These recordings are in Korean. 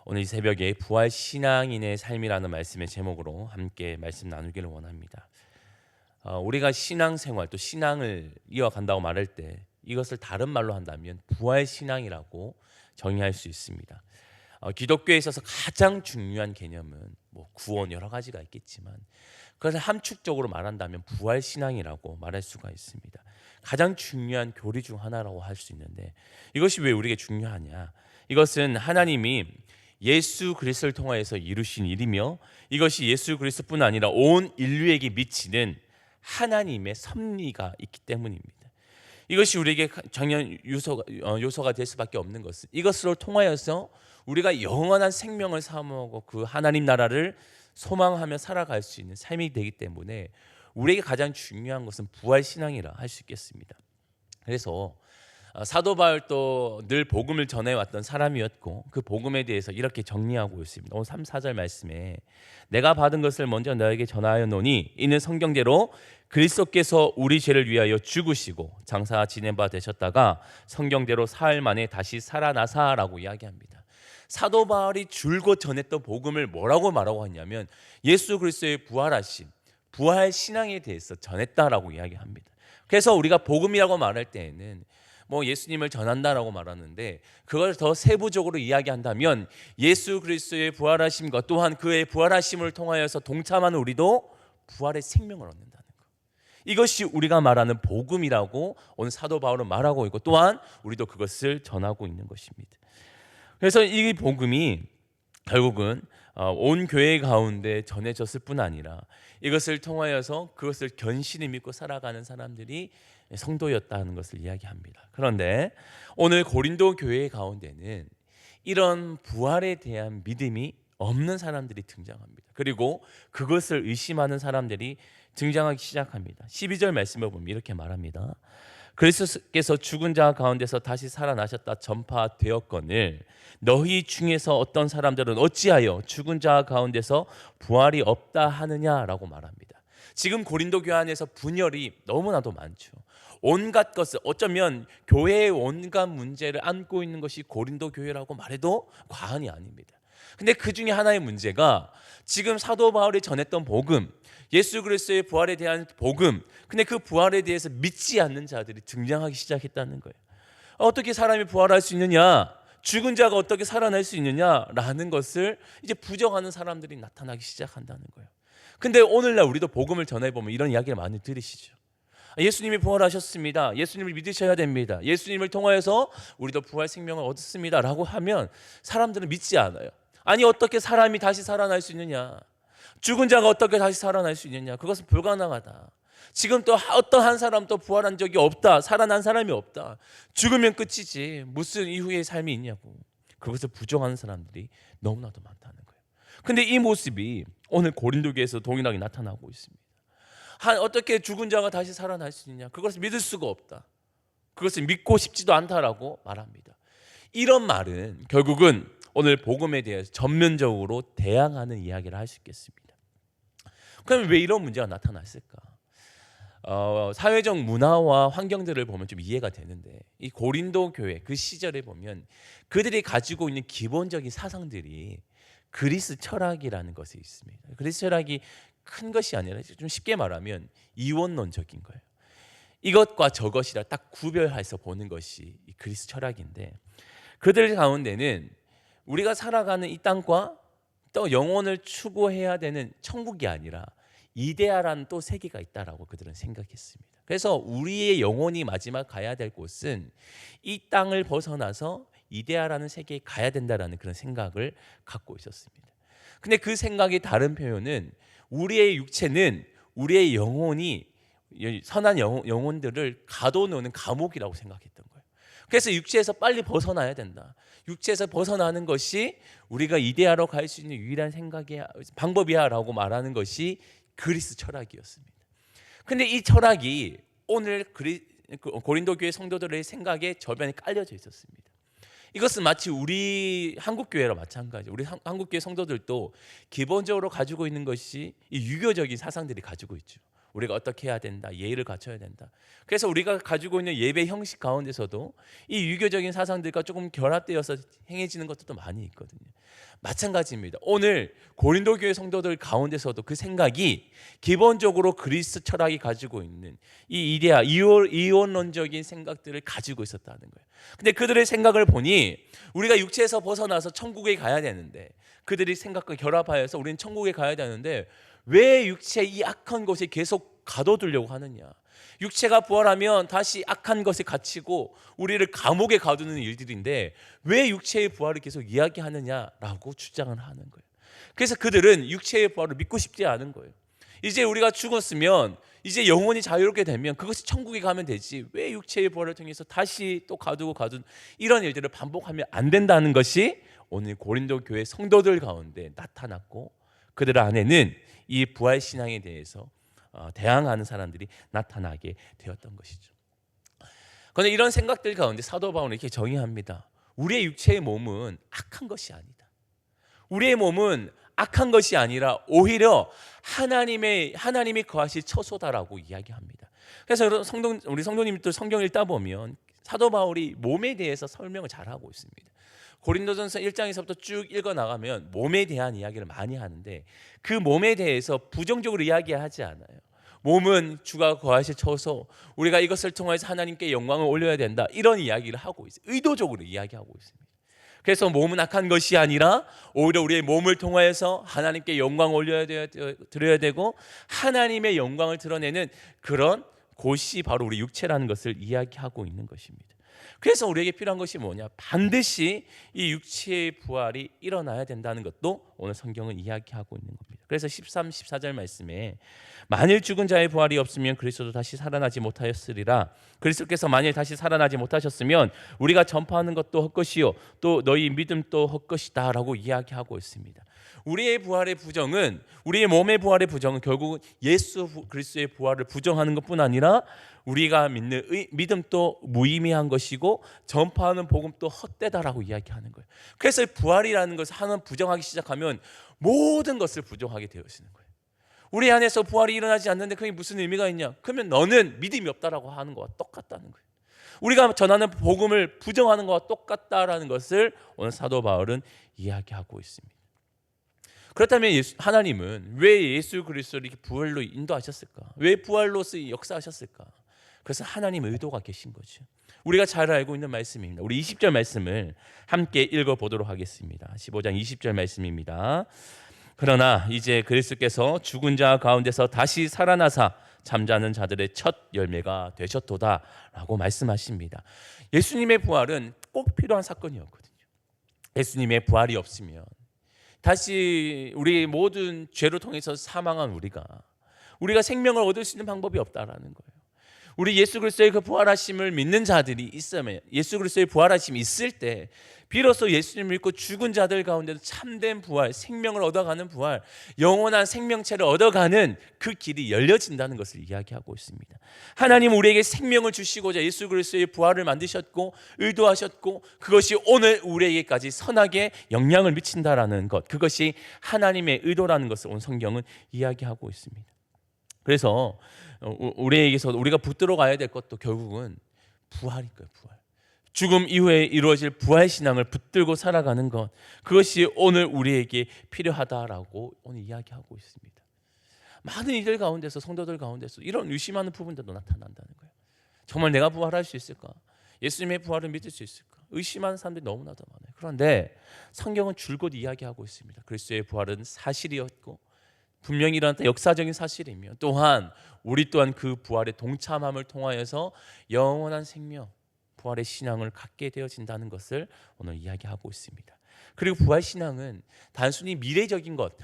오늘 이 새벽에 부활 신앙인의 삶이라는 말씀의 제목으로 함께 말씀 나누기를 원합니다. 우리가 신앙생활 또 신앙을 이어간다고 말할 때 이것을 다른 말로 한다면 부활 신앙이라고 정의할 수 있습니다. 기독교에 있어서 가장 중요한 개념은 구원 여러 가지가 있겠지만 그것을 함축적으로 말한다면 부활 신앙이라고 말할 수가 있습니다. 가장 중요한 교리 중 하나라고 할 수 있는데 이것이 왜 우리에게 중요하냐? 이것은 하나님이 예수 그리스도를 통하여서 이루신 일이며 이것이 예수 그리스도뿐 아니라 온 인류에게 미치는 하나님의 섭리가 있기 때문입니다. 이것이 우리에게 전혀 요소가 될 수밖에 없는 것은 이것으로 통하여서 우리가 영원한 생명을 사모하고 그 하나님 나라를 소망하며 살아갈 수 있는 삶이 되기 때문에 우리에게 가장 중요한 것은 부활 신앙이라 할 수 있겠습니다. 그래서 사도 바울도 늘 복음을 전해왔던 사람이었고 그 복음에 대해서 이렇게 정리하고 있습니다. 오늘 3, 4절 말씀에 내가 받은 것을 먼저 너에게 전하였노니 이는 성경대로 그리스도께서 우리 죄를 위하여 죽으시고 장사 지낸 바 되셨다가 성경대로 사흘 만에 다시 살아나사라고 이야기합니다. 사도 바울이 줄곧 전했던 복음을 뭐라고 말하고 했냐면 예수 그리스도의 부활하심, 부활 신앙에 대해서 전했다라고 이야기합니다. 그래서 우리가 복음이라고 말할 때에는 예수님을 전한다라고 말하는데 그걸 더 세부적으로 이야기한다면 예수 그리스도의 부활하심과 또한 그의 부활하심을 통하여서 동참하는 우리도 부활의 생명을 얻는다는 것. 이것이 우리가 말하는 복음이라고 오늘 사도 바울은 말하고 있고 또한 우리도 그것을 전하고 있는 것입니다. 그래서 이 복음이 결국은 온 교회 가운데 전해졌을 뿐 아니라 이것을 통하여서 그것을 견실히 믿고 살아가는 사람들이 성도였다는 것을 이야기합니다. 그런데 오늘 고린도 교회 가운데는 이런 부활에 대한 믿음이 없는 사람들이 등장합니다. 그리고 그것을 의심하는 사람들이 등장하기 시작합니다. 12절 말씀을 보면 이렇게 말합니다. 그리스도께서 죽은 자 가운데서 다시 살아나셨다 전파되었거늘 너희 중에서 어떤 사람들은 어찌하여 죽은 자 가운데서 부활이 없다 하느냐라고 말합니다. 지금 고린도 교회 안에서 분열이 너무나도 많죠. 온갖 것을 어쩌면 교회의 온갖 문제를 안고 있는 것이 고린도 교회라고 말해도 과언이 아닙니다. 근데 그 중에 하나의 문제가 지금 사도 바울이 전했던 복음, 예수 그리스도의 부활에 대한 복음, 근데 그 부활에 대해서 믿지 않는 자들이 등장하기 시작했다는 거예요. 어떻게 사람이 부활할 수 있느냐? 죽은 자가 어떻게 살아날 수 있느냐라는 것을 이제 부정하는 사람들이 나타나기 시작한다는 거예요. 근데 오늘날 우리도 복음을 전해보면 이런 이야기를 많이 들으시죠. 예수님이 부활하셨습니다. 예수님을 믿으셔야 됩니다. 예수님을 통하여서 우리도 부활 생명을 얻었습니다 라고 하면 사람들은 믿지 않아요. 아니 어떻게 사람이 다시 살아날 수 있느냐? 죽은 자가 어떻게 다시 살아날 수 있느냐? 그것은 불가능하다. 지금 또 어떤 한 사람도 부활한 적이 없다. 살아난 사람이 없다. 죽으면 끝이지. 무슨 이후의 삶이 있냐고. 그것을 부정하는 사람들이 너무나도 많다는 거예요. 근데 이 모습이 오늘 고린도 교회에서 동일하게 나타나고 있습니다. 어떻게 죽은 자가 다시 살아날 수 있느냐? 그것을 믿을 수가 없다. 그것을 믿고 싶지도 않다라고 말합니다. 이런 말은 결국은 오늘 복음에 대해서 전면적으로 대항하는 이야기를 할 수 있겠습니다. 그러면 왜 이런 문제가 나타났을까? 사회적 문화와 환경들을 보면 좀 이해가 되는데 이 고린도 교회 그 시절에 보면 그들이 가지고 있는 기본적인 사상들이 그리스 철학이라는 것이 있습니다. 그리스 철학이 큰 것이 아니라 좀 쉽게 말하면 이원론적인 거예요. 이것과 저것이라 딱 구별해서 보는 것이 이 그리스 철학인데 그들 가운데는 우리가 살아가는 이 땅과 또 영혼을 추구해야 되는 천국이 아니라 이데아라는 또 세계가 있다라고 그들은 생각했습니다. 그래서 우리의 영혼이 마지막 가야 될 곳은 이 땅을 벗어나서 이데아라는 세계에 가야 된다라는 그런 생각을 갖고 있었습니다. 근데 그 생각의 다른 표현은 우리의 육체는 우리의 영혼이 선한 영혼들을 가둬놓는 감옥이라고 생각했던 거예요. 그래서 육체에서 빨리 벗어나야 된다. 육체에서 벗어나는 것이 우리가 이데아로 갈 수 있는 유일한 방법이야라고 말하는 것이 그리스 철학이었습니다. 근데 이 철학이 오늘 고린도 교회 성도들의 생각에 저변에 깔려져 있었습니다. 이것은 마치 우리 한국 교회와 마찬가지. 우리 한국 교회 성도들도 기본적으로 가지고 있는 것이 이 유교적인 사상들이 가지고 있죠. 우리가 어떻게 해야 된다, 예의를 갖춰야 된다. 그래서 우리가 가지고 있는 예배 형식 가운데서도 이 유교적인 사상들과 조금 결합되어서 행해지는 것들도 많이 있거든요. 마찬가지입니다. 오늘 고린도 교회 성도들 가운데서도 그 생각이 기본적으로 그리스 철학이 가지고 있는 이 이데아, 이원론적인 생각들을 가지고 있었다는 거예요. 근데 그들의 생각을 보니 우리가 육체에서 벗어나서 천국에 가야 되는데, 그들이 생각과 결합하여서 우리는 천국에 가야 되는데 왜 육체 이 악한 곳에 계속 가둬두려고 하느냐. 육체가 부활하면 다시 악한 것에 갇히고 우리를 감옥에 가두는 일들인데 왜 육체의 부활을 계속 이야기하느냐라고 주장을 하는 거예요. 그래서 그들은 육체의 부활을 믿고 싶지 않은 거예요. 이제 우리가 죽었으면 이제 영혼이 자유롭게 되면 그것이 천국에 가면 되지, 왜 육체의 부활을 통해서 다시 또 가두고 이런 일들을 반복하면 안 된다는 것이 오늘 고린도 교회 성도들 가운데 나타났고, 그들 안에는 이 부활 신앙에 대해서 대항하는 사람들이 나타나게 되었던 것이죠. 그런데 이런 생각들 가운데 사도 바울은 이렇게 정의합니다. 우리의 육체의 몸은 악한 것이 아니다. 우리의 몸은 악한 것이 아니라 오히려 하나님이 거하실 처소다라고 이야기합니다. 그래서 우리 성도님들 성경 읽다 보면 사도 바울이 몸에 대해서 설명을 잘하고 있습니다. 고린도전서 1장에서부터 쭉 읽어 나가면 몸에 대한 이야기를 많이 하는데 그 몸에 대해서 부정적으로 이야기하지 않아요. 몸은 주가 거하실 처소, 우리가 이것을 통해서 하나님께 영광을 올려야 된다, 이런 이야기를 하고 있어요. 의도적으로 이야기하고 있습니다. 그래서 몸은 악한 것이 아니라 오히려 우리의 몸을 통하여서 하나님께 영광을 드려야 되고 하나님의 영광을 드러내는 그런 곳이 바로 우리 육체라는 것을 이야기하고 있는 것입니다. 그래서 우리에게 필요한 것이 뭐냐? 반드시 이 육체의 부활이 일어나야 된다는 것도 오늘 성경은 이야기하고 있는 겁니다. 그래서 13, 14절 말씀에 만일 죽은 자의 부활이 없으면 그리스도도 다시 살아나지 못하였으리라. 그리스도께서 만일 다시 살아나지 못하셨으면 우리가 전파하는 것도 헛것이요 또 너희 믿음도 헛것이다 라고 이야기하고 있습니다. 우리의 부활의 부정은, 우리의 몸의 부활의 부정은 결국은 예수 그리스도의 부활을 부정하는 것뿐 아니라 우리가 믿는 믿음도 무의미한 것이고 전파하는 복음도 헛되다라고 이야기하는 거예요. 그래서 부활이라는 것을 하나 부정하기 시작하면 모든 것을 부정하게 되어지는 거예요. 우리 안에서 부활이 일어나지 않는데 그게 무슨 의미가 있냐? 그러면 너는 믿음이 없다라고 하는 것과 똑같다는 거예요. 우리가 전하는 복음을 부정하는 것과 똑같다라는 것을 오늘 사도 바울은 이야기하고 있습니다. 그렇다면 하나님은 왜 예수 그리스도를 이렇게 부활로 인도하셨을까? 왜 부활로서 역사하셨을까? 그래서 하나님의 의도가 계신 거죠. 우리가 잘 알고 있는 말씀입니다. 우리 20절 말씀을 함께 읽어보도록 하겠습니다. 15장 20절 말씀입니다. 그러나 이제 그리스도께서 죽은 자 가운데서 다시 살아나사 잠자는 자들의 첫 열매가 되셨도다 라고 말씀하십니다. 예수님의 부활은 꼭 필요한 사건이었거든요. 예수님의 부활이 없으면 다시 우리 모든 죄로 통해서 사망한 우리가 생명을 얻을 수 있는 방법이 없다라는 거예요. 우리 예수 그리스도의 그 부활하심을 믿는 자들이 있으면, 예수 그리스도의 부활하심이 있을 때 비로소 예수님을 믿고 죽은 자들 가운데도 참된 부활, 생명을 얻어가는 부활, 영원한 생명체를 얻어가는 그 길이 열려진다는 것을 이야기하고 있습니다. 하나님 우리에게 생명을 주시고자 예수 그리스도의 부활을 만드셨고 의도하셨고 그것이 오늘 우리에게까지 선하게 영향을 미친다라는 것, 그것이 하나님의 의도라는 것을 오늘 성경은 이야기하고 있습니다. 그래서 우리에게서 우리가 붙들어 가야 될 것도 결국은 부활일 거예요. 부활. 죽음 이후에 이루어질 부활 신앙을 붙들고 살아가는 것, 그것이 오늘 우리에게 필요하다라고 오늘 이야기하고 있습니다. 많은 이들 가운데서, 성도들 가운데서 이런 의심하는 부분들도 나타난다는 거예요. 정말 내가 부활할 수 있을까? 예수님의 부활을 믿을 수 있을까? 의심하는 사람들이 너무나도 많아요. 그런데 성경은 줄곧 이야기하고 있습니다. 그리스도의 부활은 사실이었고 분명히 일어났던 역사적인 사실이며 또한 우리 또한 그 부활의 동참함을 통하여서 영원한 생명, 부활의 신앙을 갖게 되어진다는 것을 오늘 이야기하고 있습니다. 그리고 부활 신앙은 단순히 미래적인 것,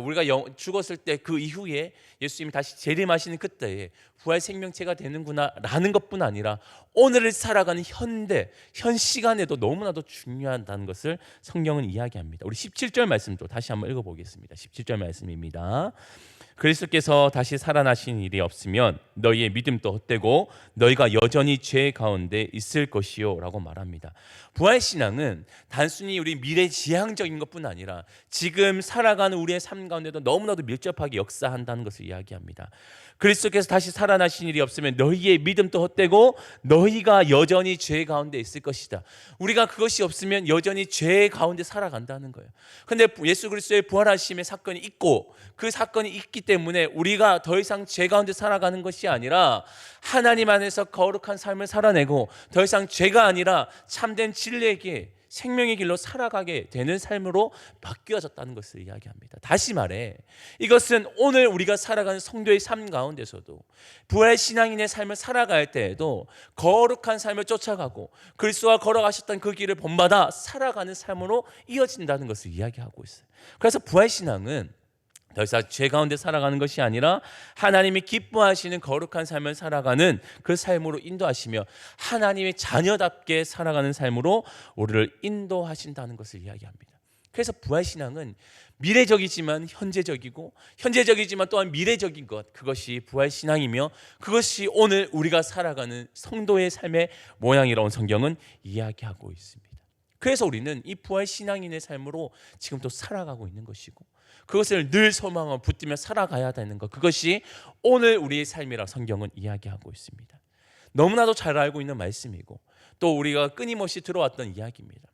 우리가 죽었을 때 그 이후에 예수님이 다시 재림하시는 그때에 부활 생명체가 되는구나 라는 것뿐 아니라 오늘을 살아가는 현 시간에도 너무나도 중요하다는 것을 성경은 이야기합니다. 우리 17절 말씀도 다시 한번 읽어보겠습니다. 17절 말씀입니다. 그리스도께서 다시 살아나신 일이 없으면 너희의 믿음도 헛되고 너희가 여전히 죄 가운데 있을 것이요 라고 말합니다. 부활신앙은 단순히 우리 미래지향적인 것뿐 아니라 지금 살아가는 우리의 삶 가운데도 너무나도 밀접하게 역사한다는 것을 이야기합니다. 그리스도께서 다시 살아나신 일이 없으면 너희의 믿음도 헛되고 너희가 여전히 죄 가운데 있을 것이다. 우리가 그것이 없으면 여전히 죄 가운데 살아간다는 거예요. 그런데 예수 그리스도의 부활하심의 사건이 있고 그 사건이 있기 때문에 우리가 더 이상 죄 가운데 살아가는 것이 아니라 하나님 안에서 거룩한 삶을 살아내고 더 이상 죄가 아니라 참된 진리의 길, 생명의 길로 살아가게 되는 삶으로 바뀌어졌다는 것을 이야기합니다. 다시 말해 이것은 오늘 우리가 살아가는 성도의 삶 가운데서도 부활 신앙인의 삶을 살아갈 때에도 거룩한 삶을 쫓아가고 그리스도와 걸어가셨던 그 길을 본받아 살아가는 삶으로 이어진다는 것을 이야기하고 있어요. 그래서 부활 신앙은 더 이상 죄 가운데 살아가는 것이 아니라 하나님이 기뻐하시는 거룩한 삶을 살아가는 그 삶으로 인도하시며 하나님의 자녀답게 살아가는 삶으로 우리를 인도하신다는 것을 이야기합니다. 그래서 부활신앙은 미래적이지만 현재적이고 현재적이지만 또한 미래적인 것, 그것이 부활신앙이며 그것이 오늘 우리가 살아가는 성도의 삶의 모양이라고 성경은 이야기하고 있습니다. 그래서 우리는 이 부활신앙인의 삶으로 지금 또 살아가고 있는 것이고 그것을 늘 소망하고 붙들며 살아가야 되는 것, 그것이 오늘 우리의 삶이라 성경은 이야기하고 있습니다. 너무나도 잘 알고 있는 말씀이고 또 우리가 끊임없이 들어왔던 이야기입니다.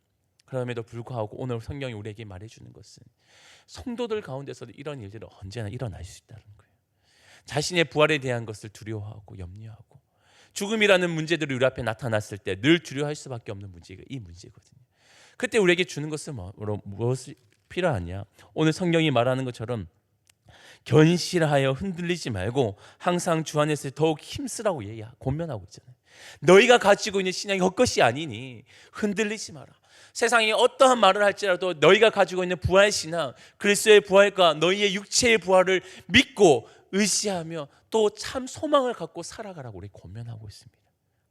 그럼에도 불구하고 오늘 성경이 우리에게 말해주는 것은 성도들 가운데서도 이런 일들이 언제나 일어날 수 있다는 거예요. 자신의 부활에 대한 것을 두려워하고 염려하고 죽음이라는 문제들이 우리 앞에 나타났을 때 늘 두려워할 수밖에 없는 문제가 이 문제거든요. 그때 우리에게 주는 것은 무엇이 필요하냐? 오늘 성경이 말하는 것처럼 견실하여 흔들리지 말고 항상 주 안에서 더욱 힘쓰라고 권면하고 있잖아요. 너희가 가지고 있는 신앙이 헛것이 아니니 흔들리지 마라. 세상이 어떠한 말을 할지라도 너희가 가지고 있는 부활신앙, 그리스도의 부활과 너희의 육체의 부활을 믿고 의지하며 또 참 소망을 갖고 살아가라고 우리 권면하고 있습니다.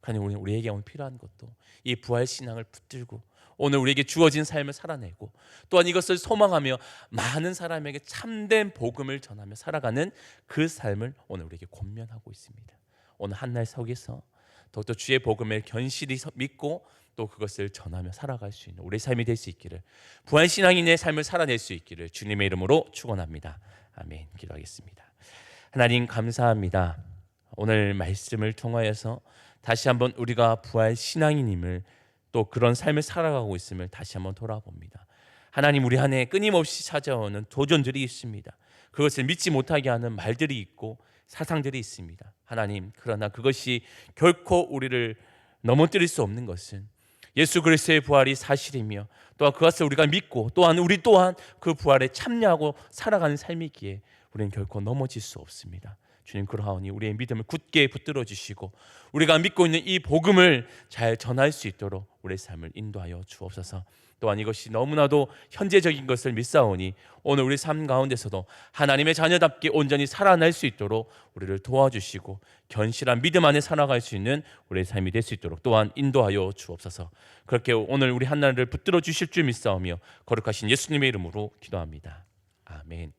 그러니 우리에게 오늘 필요한 것도 이 부활신앙을 붙들고 오늘 우리에게 주어진 삶을 살아내고 또한 이것을 소망하며 많은 사람에게 참된 복음을 전하며 살아가는 그 삶을 오늘 우리에게 권면하고 있습니다. 오늘 한날 석에서 더욱더 주의 복음을 견실히 믿고 또 그것을 전하며 살아갈 수 있는 우리의 삶이 될 수 있기를, 부활신앙인의 삶을 살아낼 수 있기를 주님의 이름으로 축원합니다. 아멘. 기도하겠습니다. 하나님 감사합니다. 오늘 말씀을 통하여서 다시 한번 우리가 부활신앙인임을 또 그런 삶을 살아가고 있음을 다시 한번 돌아봅니다. 하나님, 우리 안에 끊임없이 찾아오는 도전들이 있습니다. 그것을 믿지 못하게 하는 말들이 있고 사상들이 있습니다. 하나님, 그러나 그것이 결코 우리를 넘어뜨릴 수 없는 것은 예수 그리스도의 부활이 사실이며 또한 그것을 우리가 믿고 또한 우리 또한 그 부활에 참여하고 살아가는 삶이기에 우리는 결코 넘어질 수 없습니다. 주님, 그러하오니 우리의 믿음을 굳게 붙들어 주시고 우리가 믿고 있는 이 복음을 잘 전할 수 있도록 우리의 삶을 인도하여 주옵소서. 또한 이것이 너무나도 현재적인 것을 믿사오니 오늘 우리 삶 가운데서도 하나님의 자녀답게 온전히 살아날 수 있도록 우리를 도와주시고 견실한 믿음 안에 살아갈 수 있는 우리의 삶이 될 수 있도록 또한 인도하여 주옵소서. 그렇게 오늘 우리 한날을 붙들어 주실 줄 믿사오며 거룩하신 예수님의 이름으로 기도합니다. 아멘.